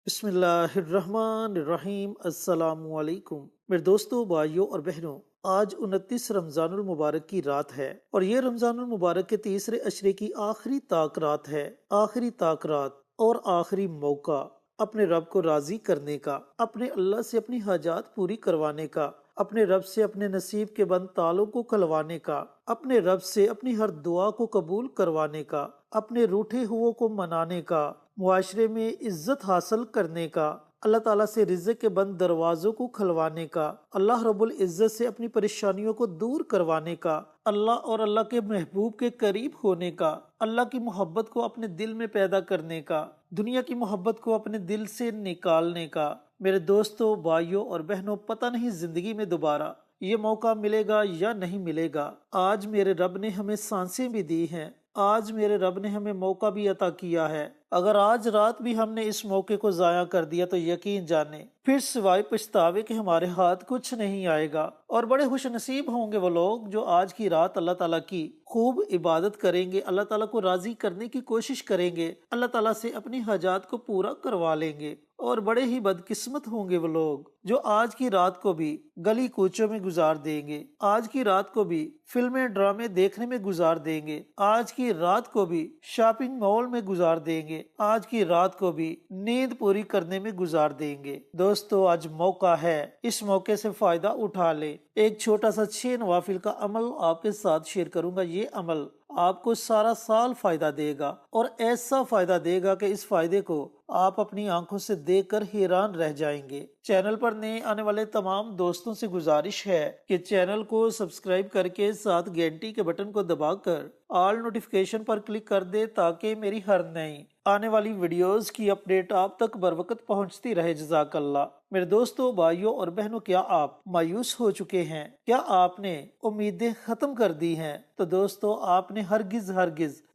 بسم اللہ الرحمن الرحیم۔ السلام علیکم میرے دوستوں، بھائیوں اور بہنوں، آج 29 رمضان المبارک کی رات ہے اور یہ رمضان المبارک کے تیسرے عشرے کی آخری طاق رات ہے۔ آخری طاق رات اور آخری موقع اپنے رب کو راضی کرنے کا، اپنے اللہ سے اپنی حاجات پوری کروانے کا، اپنے رب سے اپنے نصیب کے بند تالوں کو کھلوانے کا، اپنے رب سے اپنی ہر دعا کو قبول کروانے کا، اپنے روٹھے ہو کو منانے کا، معاشرے میں عزت حاصل کرنے کا، اللہ تعالیٰ سے رزق کے بند دروازوں کو کھلوانے کا، اللہ رب العزت سے اپنی پریشانیوں کو دور کروانے کا، اللہ اور اللہ کے محبوب کے قریب ہونے کا، اللہ کی محبت کو اپنے دل میں پیدا کرنے کا، دنیا کی محبت کو اپنے دل سے نکالنے کا۔ میرے دوستوں، بھائیوں اور بہنوں، پتہ نہیں زندگی میں دوبارہ یہ موقع ملے گا یا نہیں ملے گا۔ آج میرے رب نے ہمیں سانسیں بھی دی ہیں، آج میرے رب نے ہمیں موقع بھی عطا کیا ہے۔ اگر آج رات بھی ہم نے اس موقع کو ضائع کر دیا تو یقین جانیں پھر سوائے پچھتاوے کے ہمارے ہاتھ کچھ نہیں آئے گا، اور بڑے خوش نصیب ہوں گے وہ لوگ جو آج کی رات اللہ تعالیٰ کی خوب عبادت کریں گے، اللہ تعالیٰ کو راضی کرنے کی کوشش کریں گے، اللہ تعالیٰ سے اپنی حاجات کو پورا کروا لیں گے۔ اور بڑے ہی بدقسمت ہوں گے وہ لوگ جو آج کی رات کو بھی گلی کوچوں میں گزار دیں گے، آج کی رات کو بھی فلمیں ڈرامے دیکھنے میں گزار دیں گے، آج کی رات کو بھی شاپنگ مال میں گزار دیں گے، آج کی رات کو بھی نیند پوری کرنے میں گزار دیں گے۔ دوستو، آج موقع ہے، اس موقع سے فائدہ اٹھا لیں۔ ایک چھوٹا سا 6 نوافل کا عمل آپ کے ساتھ شیئر کروں گا۔ یہ عمل آپ کو سارا سال فائدہ دے گا، اور ایسا فائدہ دے گا کہ اس فائدے کو آپ اپنی آنکھوں سے دیکھ کر حیران رہ جائیں گے۔ چینل پر نئے آنے والے تمام دوستوں سے گزارش ہے کہ چینل کو سبسکرائب کر کے ساتھ گھنٹی کے بٹن کو دبا کر آل نوٹیفیکیشن پر کلک کر دے تاکہ میری ہر نئی آنے والی ویڈیوز کی اپڈیٹ آپ تک بر وقت پہنچتی رہے۔ جزاک اللہ۔ میرے دوستوں، بھائیوں اور بہنوں، کیا آپ مایوس ہو چکے ہیں؟ کیا آپ نے امیدیں ختم کر دی ہیں؟ تو دوستو، آپ نے ہرگز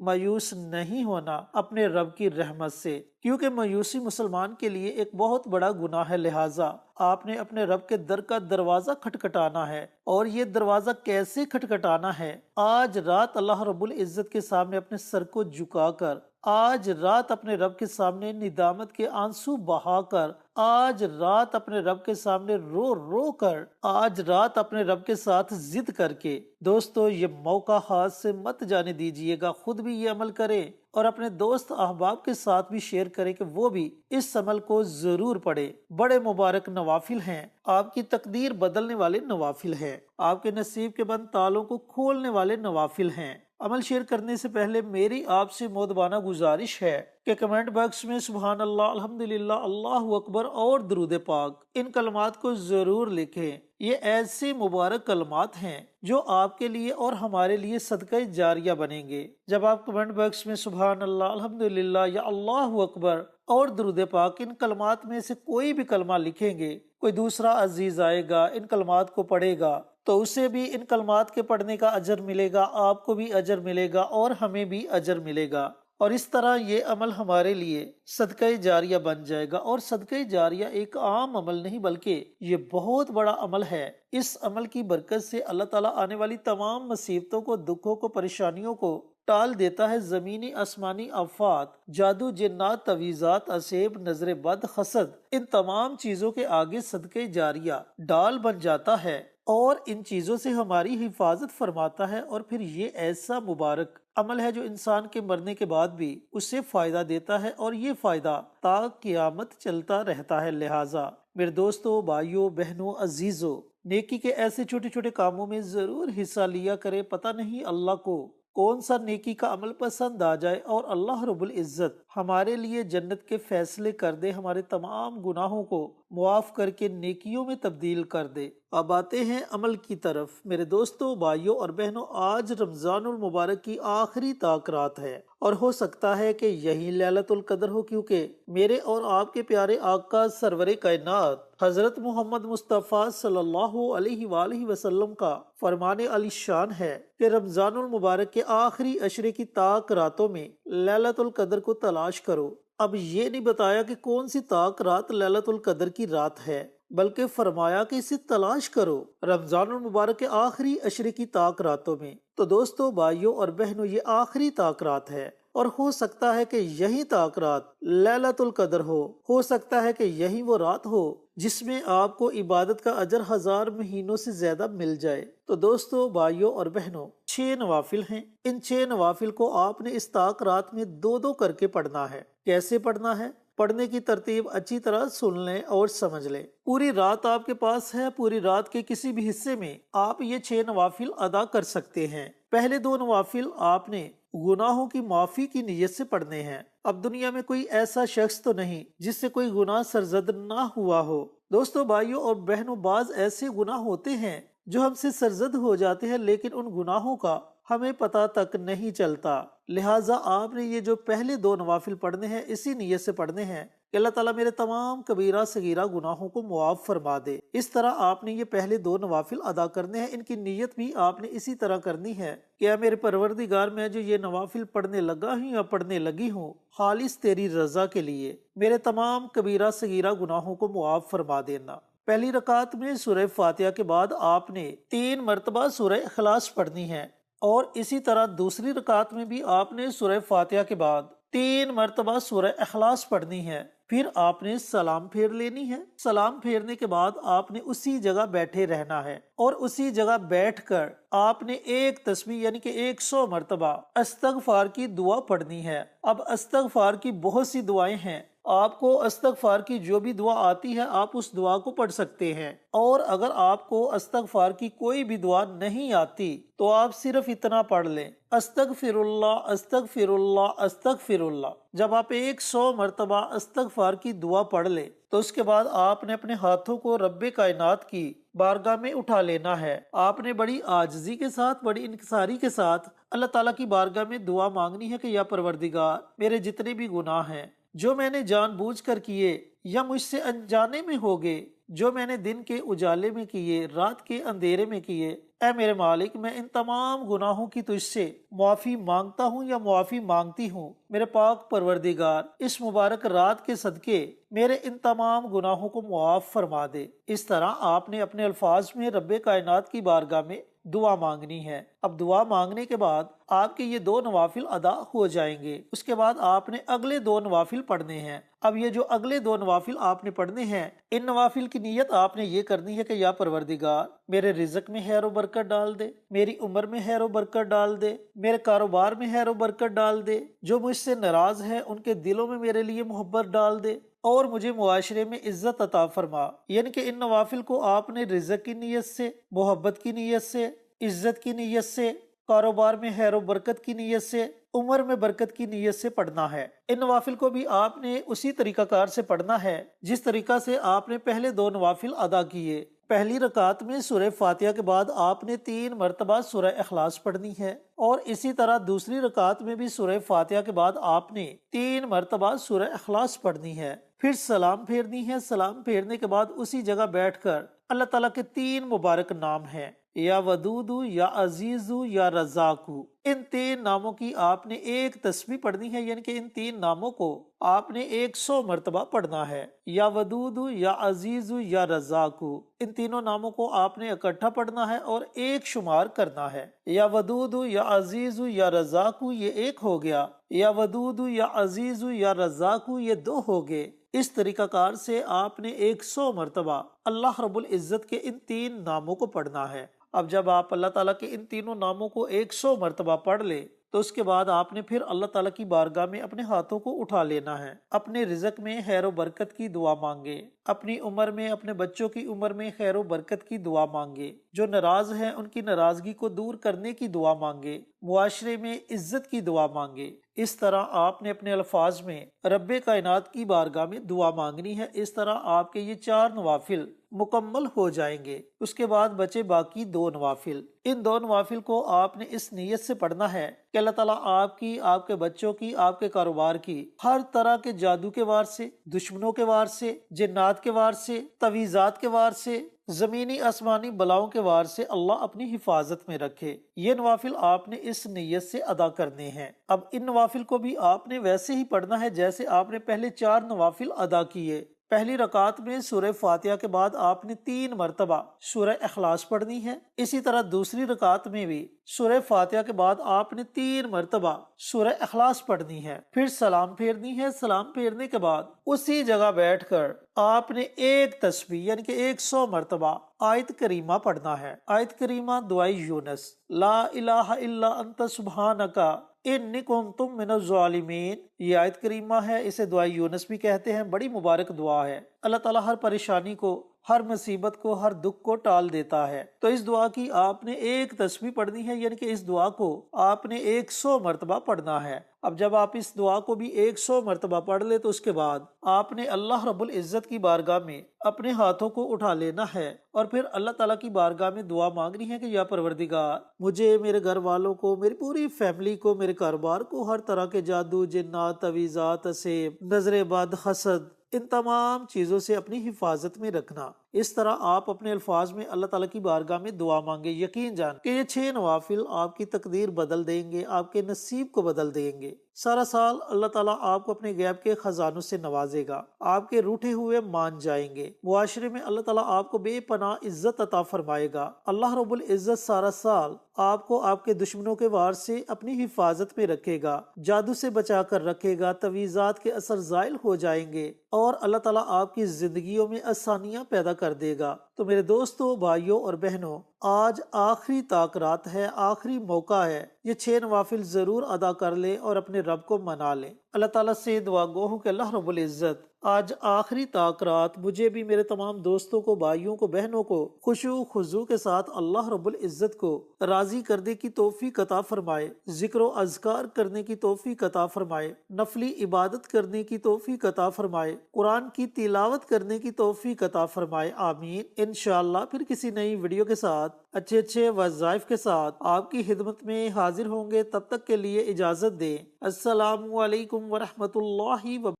مایوس نہیں ہونا اپنے رب کی رحمت سے، کیونکہ مایوسی مسلمان کے لیے ایک بہت بڑا گناہ ہے۔ لہٰذا آپ نے اپنے رب کے در کا دروازہ کھٹکھٹانا ہے، اور یہ دروازہ کیسے کھٹکھٹانا ہے؟ آج رات اللہ رب العزت کے سامنے اپنے سر کو جھکا کر، آج رات اپنے رب کے سامنے ندامت کے آنسو بہا کر، آج رات اپنے رب کے سامنے رو رو کر، آج رات اپنے رب کے ساتھ ضد کر کے۔ دوستو، یہ موقع ہاتھ سے مت جانے دیجیے گا۔ خود بھی یہ عمل کریں اور اپنے دوست احباب کے ساتھ بھی شیئر کریں کہ وہ بھی اس عمل کو ضرور پڑھیں۔ بڑے مبارک نوافل ہیں، آپ کی تقدیر بدلنے والے نوافل ہیں، آپ کے نصیب کے بند تالوں کو کھولنے والے نوافل ہیں۔ عمل شیئر کرنے سے پہلے میری آپ سے مؤدبانہ گزارش ہے کہ کمنٹ باکس میں سبحان اللہ، الحمدللہ، اللہ اکبر اور درود پاک ان کلمات کو ضرور لکھیں۔ یہ ایسے مبارک کلمات ہیں جو آپ کے لیے اور ہمارے لیے صدقہ جاریہ بنیں گے۔ جب آپ کمنٹ باکس میں سبحان اللہ، الحمدللہ یا اللہ اکبر اور درود پاک ان کلمات میں سے کوئی بھی کلمہ لکھیں گے، کوئی دوسرا عزیز آئے گا، ان کلمات کو پڑھے گا تو اسے بھی ان کلمات کے پڑھنے کا اجر ملے گا، آپ کو بھی اجر ملے گا اور ہمیں بھی اجر ملے گا، اور اس طرح یہ عمل ہمارے لیے صدقہ جاریہ بن جائے گا۔ اور صدقہ جاریہ ایک عام عمل نہیں بلکہ یہ بہت بڑا عمل ہے۔ اس عمل کی برکت سے اللہ تعالیٰ آنے والی تمام مصیبتوں کو، دکھوں کو، پریشانیوں کو ٹال دیتا ہے۔ زمینی آسمانی آفات، جادو، جنات، تعویذات، اسیب، نظر بد، حسد، ان تمام چیزوں کے آگے صدقہ جاریہ ڈال بن جاتا ہے اور ان چیزوں سے ہماری حفاظت فرماتا ہے۔ اور پھر یہ ایسا مبارک عمل ہے جو انسان کے مرنے کے بعد بھی اسے فائدہ دیتا ہے، اور یہ فائدہ تا قیامت چلتا رہتا ہے۔ لہٰذا میرے دوستوں، بھائیوں، بہنوں، عزیزوں، نیکی کے ایسے چھوٹے چھوٹے کاموں میں ضرور حصہ لیا کرے۔ پتہ نہیں اللہ کو کون سا نیکی کا عمل پسند آ جائے اور اللہ رب العزت ہمارے لیے جنت کے فیصلے کر دے، ہمارے تمام گناہوں کو معاف کر کے نیکیوں میں تبدیل کر دے۔ اب آتے ہیں عمل کی طرف۔ میرے دوستوں، بھائیوں اور بہنوں، آج رمضان المبارک کی آخری طاق رات ہے، اور ہو سکتا ہے کہ یہی لیلۃ القدر ہو، کیونکہ میرے اور آپ کے پیارے آقا سرور کائنات حضرت محمد مصطفیٰ صلی اللہ علیہ وآلہ وسلم کا فرمان علی شان ہے کہ رمضان المبارک کے آخری عشرے کی طاق راتوں میں لیلۃ القدر کو تلاش کرو۔ اب یہ نہیں بتایا کہ کون سی طاق رات لیلۃ القدر کی رات ہے، بلکہ فرمایا کہ اسے تلاش کرو رمضان المبارک کے آخری عشرے کی طاق راتوں میں۔ تو دوستو، بھائیوں اور بہنوں، یہ آخری طاق رات ہے، اور ہو سکتا ہے کہ یہی تاک رات لیلۃ القدر ہو سکتا ہے کہ یہی وہ رات ہو جس میں آپ کو عبادت کا اجر 1000 مہینوں سے زیادہ مل جائے۔ تو دوستو، بھائیوں اور بہنوں، 6 نوافل ہیں۔ ان 6 نوافل کو آپ نے اس تاک رات میں 2 کر کے پڑھنا ہے۔ کیسے پڑھنا ہے؟ پڑھنے کی ترتیب اچھی طرح سن لیں اور سمجھ لیں۔ پوری رات آپ کے پاس ہے، پوری رات کے کسی بھی حصے میں آپ یہ 6 نوافل ادا کر سکتے ہیں۔ پہلے 2 نوافل آپ نے گناہوں کی معافی کی نیت سے پڑھنے ہیں۔ اب دنیا میں کوئی ایسا شخص تو نہیں جس سے کوئی گناہ سرزد نہ ہوا ہو۔ دوستو، بھائیوں اور بہنوں، بعض ایسے گناہ ہوتے ہیں جو ہم سے سرزد ہو جاتے ہیں، لیکن ان گناہوں کا ہمیں پتہ تک نہیں چلتا۔ لہٰذا آپ نے یہ جو پہلے 2 نوافل پڑھنے ہیں، اسی نیت سے پڑھنے ہیں کہ اللہ تعالیٰ میرے تمام کبیرہ صغیرہ گناہوں کو معاف فرما دے۔ اس طرح آپ نے یہ پہلے 2 نوافل ادا کرنے ہیں۔ ان کی نیت بھی آپ نے اسی طرح کرنی ہے کہ اے میرے پروردگار، میں جو یہ نوافل پڑھنے لگا ہوں یا پڑھنے لگی ہوں، خالص تیری رضا کے لیے میرے تمام کبیرہ صغیرہ گناہوں کو معاف فرما دینا۔ پہلی رکعت میں سورہ فاتحہ کے بعد آپ نے 3 مرتبہ سورہ اخلاص پڑھنی ہے، اور اسی طرح دوسری رکعت میں بھی آپ نے سورہ فاتحہ کے بعد 3 مرتبہ سورہ اخلاص پڑھنی ہے۔ پھر آپ نے سلام پھیر لینی ہے۔ سلام پھیرنے کے بعد آپ نے اسی جگہ بیٹھے رہنا ہے، اور اسی جگہ بیٹھ کر آپ نے ایک تسبیح یعنی کہ 100 مرتبہ استغفار کی دعا پڑھنی ہے۔ اب استغفار کی بہت سی دعائیں ہیں، آپ کو استغفار کی جو بھی دعا آتی ہے آپ اس دعا کو پڑھ سکتے ہیں، اور اگر آپ کو استغفار کی کوئی بھی دعا نہیں آتی تو آپ صرف اتنا پڑھ لیں، استغفر اللہ استغفر اللہ استغفر اللہ۔ جب آپ 100 مرتبہ استغفار کی دعا پڑھ لیں تو اس کے بعد آپ نے اپنے ہاتھوں کو رب کائنات کی بارگاہ میں اٹھا لینا ہے۔ آپ نے بڑی عاجزی کے ساتھ، بڑی انکساری کے ساتھ اللہ تعالیٰ کی بارگاہ میں دعا مانگنی ہے کہ یا پروردگار، میرے جتنے بھی گناہ ہیں جو میں نے جان بوجھ کر کیے یا مجھ سے انجانے میں ہو گئے، جو میں نے دن کے اجالے میں کیے، رات کے اندھیرے میں کیے، اے میرے مالک، میں ان تمام گناہوں کی تجھ سے معافی مانگتا ہوں یا معافی مانگتی ہوں۔ میرے پاک پروردگار، اس مبارک رات کے صدقے میرے ان تمام گناہوں کو معاف فرما دے۔ اس طرح آپ نے اپنے الفاظ میں رب کائنات کی بارگاہ میں دعا مانگنی ہے۔ اب دعا مانگنے کے بعد آپ کے یہ 2 نوافل ادا ہو جائیں گے۔ اس کے بعد آپ نے اگلے 2 نوافل پڑھنے ہیں۔ اب یہ جو اگلے 2 نوافل آپ نے پڑھنے ہیں، ان نوافل کی نیت آپ نے یہ کرنی ہے کہ یا پروردگار، میرے رزق میں خیر و برکت ڈال دے، میری عمر میں خیر و برکت ڈال دے، میرے کاروبار میں خیر و برکت ڈال دے، جو مجھ سے ناراض ہیں ان کے دلوں میں میرے لیے محبت ڈال دے، اور مجھے معاشرے میں عزت عطا فرما۔ یعنی کہ ان نوافل کو آپ نے رزق کی نیت سے، محبت کی نیت سے، عزت کی نیت سے، کاروبار میں خیر و برکت کی نیت سے، عمر میں برکت کی نیت سے پڑھنا ہے۔ ان نوافل کو بھی آپ نے اسی طریقہ کار سے پڑھنا ہے جس طریقہ سے آپ نے پہلے 2 نوافل ادا کیے۔ پہلی رکعت میں سورہ فاتحہ کے بعد آپ نے 3 مرتبہ سورہ اخلاص پڑھنی ہے، اور اسی طرح دوسری رکعت میں بھی سورہ فاتحہ کے بعد آپ نے 3 مرتبہ سورہ اخلاص پڑھنی ہے۔ پھر سلام پھیرنی ہے۔ سلام پھیرنے کے بعد اسی جگہ بیٹھ کر اللہ تعالیٰ کے 3 مبارک نام ہیں، یا ودود، یا عزیز، یا رزاق۔ ان 3 ناموں کی آپ نے ایک تسبیح پڑھنی ہے، یعنی کہ ان 3 ناموں کو آپ نے 100 مرتبہ پڑھنا ہے، یا ودود، یا عزیز، یا رزاق۔ ان تینوں ناموں کو آپ نے اکٹھا پڑھنا ہے اور ایک شمار کرنا ہے۔ یا ودود، یا عزیز، یا رزاق یہ 1 ہو گیا، یا ودود، یا عزیز، یا رزاق یہ 2 ہو گئے۔ اس طریقہ کار سے آپ نے 100 مرتبہ اللہ رب العزت کے ان 3 ناموں کو پڑھنا ہے۔ اب جب آپ اللہ تعالیٰ کے ان تینوں ناموں کو 100 مرتبہ پڑھ لے تو اس کے بعد آپ نے پھر اللہ تعالیٰ کی بارگاہ میں اپنے ہاتھوں کو اٹھا لینا ہے، اپنے رزق میں خیر و برکت کی دعا مانگے، اپنی عمر میں، اپنے بچوں کی عمر میں خیر و برکت کی دعا مانگے، جو ناراض ہیں ان کی ناراضگی کو دور کرنے کی دعا مانگے، معاشرے میں عزت کی دعا مانگے۔ اس طرح آپ نے اپنے الفاظ میں رب کائنات کی بارگاہ میں دعا مانگنی ہے۔ اس طرح آپ کے یہ 4 نوافل مکمل ہو جائیں گے۔ اس کے بعد بچے باقی 2 نوافل۔ ان 2 نوافل کو آپ نے اس نیت سے پڑھنا ہے کہ اللہ تعالیٰ آپ کی، آپ کے بچوں کی، آپ کے کاروبار کی ہر طرح کے جادو کے وار سے، دشمنوں کے وار سے، جنات کے وار سے، تعویذات کے وار سے، زمینی آسمانی بلاؤں کے وار سے اللہ اپنی حفاظت میں رکھے۔ یہ نوافل آپ نے اس نیت سے ادا کرنے ہیں۔ اب ان نوافل کو بھی آپ نے ویسے ہی پڑھنا ہے جیسے آپ نے پہلے 4 نوافل ادا کیے۔ پہلی رکعت میں سورہ فاتحہ کے بعد آپ نے 3 مرتبہ سورہ اخلاص پڑھنی ہے۔ اسی طرح دوسری رکعت میں بھی سورہ فاتحہ کے بعد آپ نے 3 مرتبہ سورہ اخلاص پڑھنی ہے، پھر سلام پھیرنی ہے۔ سلام پھیرنے کے بعد اسی جگہ بیٹھ کر آپ نے ایک تسبیح یعنی کہ 100 مرتبہ آیت کریمہ پڑھنا ہے۔ آیت کریمہ دعائے یونس، لا الہ الا انت سبحانک انی کنت من الظالمین، یہ آیت کریمہ ہے، اسے دعائے یونس بھی کہتے ہیں۔ بڑی مبارک دعا ہے، اللہ تعالیٰ ہر پریشانی کو، ہر مصیبت کو، ہر دکھ کو ٹال دیتا ہے۔ تو اس دعا کی آپ نے ایک تسبیح پڑھنی ہے، یعنی کہ اس دعا کو آپ نے 100 مرتبہ پڑھنا ہے۔ اب جب آپ اس دعا کو بھی 100 مرتبہ پڑھ لے تو اس کے بعد آپ نے اللہ رب العزت کی بارگاہ میں اپنے ہاتھوں کو اٹھا لینا ہے اور پھر اللہ تعالیٰ کی بارگاہ میں دعا مانگنی ہے کہ یا پروردگار، مجھے، میرے گھر والوں کو، میری پوری فیملی کو، میرے کاروبار کو ہر طرح کے جادو، جنات، تعویذات، اسیب، نظر بد، حسد، ان تمام چیزوں سے اپنی حفاظت میں رکھنا۔ اس طرح آپ اپنے الفاظ میں اللہ تعالیٰ کی بارگاہ میں دعا مانگے، یقین جان کہ یہ 6 نوافل آپ کی تقدیر بدل دیں گے، آپ کے نصیب کو بدل دیں گے۔ سارا سال اللہ تعالیٰ آپ کو اپنے غیب کے خزانوں سے نوازے گا، آپ کے روٹھے ہوئے مان جائیں گے، معاشرے میں اللہ تعالیٰ آپ کو بے پناہ عزت عطا فرمائے گا۔ اللہ رب العزت سارا سال آپ کو آپ کے دشمنوں کے وار سے اپنی حفاظت میں رکھے گا، جادو سے بچا کر رکھے گا، تعویذات کے اثر زائل ہو جائیں گے اور اللہ تعالیٰ آپ کی زندگیوں میں آسانیاں پیدا کر دے گا۔ تو میرے دوستوں، بھائیوں اور بہنوں، آج آخری طاق رات ہے، آخری موقع ہے، یہ 6 نوافل ضرور ادا کر لیں اور اپنے رب کو منا لیں۔ اللہ تعالیٰ سے دعا گو ہوں کہ اللہ رب العزت آج آخری طاق رات مجھے بھی، میرے تمام دوستوں کو، بھائیوں کو، بہنوں کو خشوع خضوع کے ساتھ اللہ رب العزت کو راضی کرنے کی توفیق عطا فرمائے، ذکر و اذکار کرنے کی توفیق عطا فرمائے، نفلی عبادت کرنے کی توفیق عطا فرمائے، قرآن کی تلاوت کرنے کی توفیق عطا فرمائے، آمین۔ انشاءاللہ پھر کسی نئی ویڈیو کے ساتھ، اچھے وظائف کے ساتھ آپ کی خدمت میں حاضر ہوں گے۔ تب تک کے لیے اجازت دیں۔ السلام علیکم ورحمۃ اللہ وبرکاتہ۔